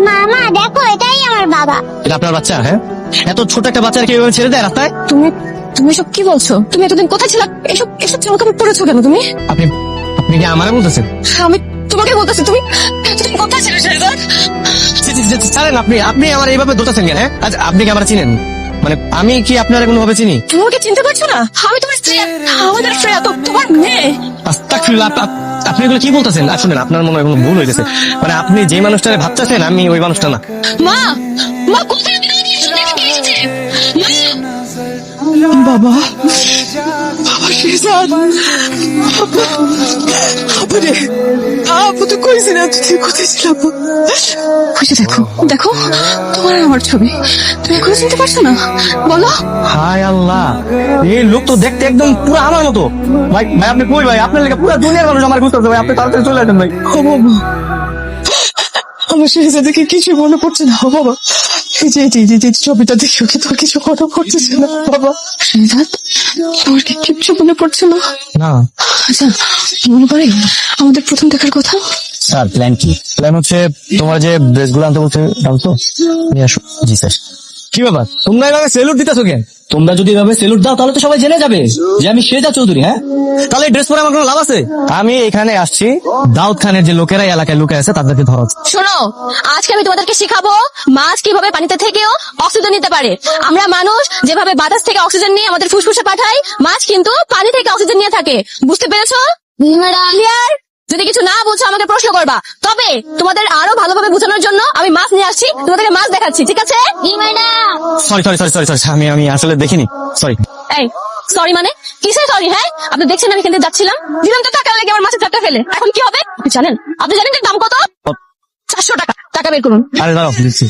মামা দেখো, এটাই আমার বাবা। এটা আপনার বাচ্চা? হ্যাঁ, এত ছোট একটা বাচ্চাকে কিভাবে ছেড়ে দেয় রাস্তায়? তুমি সব কি বলছো? তুমি এতদিন কোথায় ছিলা? এসব এসব জামা কাপড় পরেছো কেন তুমি? আপনি আপনি কি আমারে বলতেছেন? আমি তোমাকে বলতেছি, তুমি এতদিন কোথায় ছিলে শেহজাদ? ছাড়েন, আপনি আপনি আমার এইভাবে দোটাছেন কেন? হ্যাঁ, আচ্ছা, আপনি কি আমার চিনেন? মানে আমি কি আপনার কোনোভাবে চিনি? তুমি আমাকে চিনতে পারছো না? আমি তোমার স্ত্রী, আমাদের শ্রেয়া তো তোমার মেয়ে। আস্তাগফিরুল্লাহ, আপনি এগুলো কি বলতেছেন? শুনেন, আপনার মনে হয় কোনো ভুল হয়ে গেছে। মানে আপনি যে মানুষটারে ভাবতেছেন আমি ওই মানুষটা না। মা, মা কোথায় তুমি? এসব দেখে কে এসেছে? বাবা, বাবা শেহজাদ, আপনি আপু তো কইছেন তুই কোথায় ছিলাম? খুশি দেখো, দেখো তোমার আর আমার ছবি। তুমি এখনো চিনতে পারছো না? বলো। হায় আল্লাহ, এই লোক তো দেখতে একদম পুরো আমার মতো। ভাই ভাই আপনি কই ভাই? আপনার লেগে পুরো দুনিয়ার মানুষ আমার বুঝতেছে ভাই, আপনি তাড়াতাড়ি চলে আসেন ভাই। ও বাবা, আমার শেহজাদকে কিছু মনে পড়ছে না। ও বাবা, এই যে ছবিটা দেখে ওকে তোর কিছু মনে পড়তেছে না বাবা? শেহজাদ, তোমার কি কিচ্ছু মনে পড়ছে না? না আচ্ছা, মনে পড়ে আমাদের প্রথম দেখার কথা? স্যার, প্ল্যান কি? প্ল্যান হচ্ছে তোমার যে ড্রেসগুলো আনতে বলছে তো নিয়ে আসো। জি স্যার। কি ব্যাপার, তোমরা এভাবে সেলুট দিতেছো কেন? তোমরা যদি এভাবে সেলুট দাও তাহলে তো সবাই জেনে যাবে যে আমি শেহজাদ চৌধুরী। হ্যাঁ, তাহলে ড্রেস পরে আমার কোনো লাভ আছে? আমি এখানে আসছি দাউদ খানের যে লোকেরা এই এলাকায় লুকে আছে তাদেরকে ধরা। শোনো, আজকে আমি তোমাদেরকে শিখাবো মাছ কিভাবে পানিতে থেকেও অক্সিজেন নিতে পারে। আমরা মানুষ যেভাবে বাতাস থেকে অক্সিজেন নিয়ে আমাদের ফুসফুসে পাঠাই, মাছ কিন্তু পানি থেকে অক্সিজেন নিয়ে থাকে। বুঝতে পেরেছো? ক্লিয়ার? যদি কিছু না বুঝো আমাকে প্রশ্ন করবা। তবে তোমাদের আরো ভালোভাবে বোঝানোর জন্য আমি মাছ নিয়ে আসছি, তোমাদেরকে মাছ দেখাচ্ছি, ঠিক আছে? Sorry sorry sorry sorry sorry, আমি আমি আসলে দেখিনি, সরি। এই সরি মানে কিসের সরি? হ্যাঁ, আপনি দেখছেন আমি কিন্তু যাচ্ছিলাম, দিলাম তো টাকা লেগে আমার মাছের চাপটা ফেলে। এখন কি হবে আপনি জানেন? আপনি জানেন এর দাম কত? 400 টাকা। টাকা বের করুন। আরে দাঁড়াও, দিচ্ছি।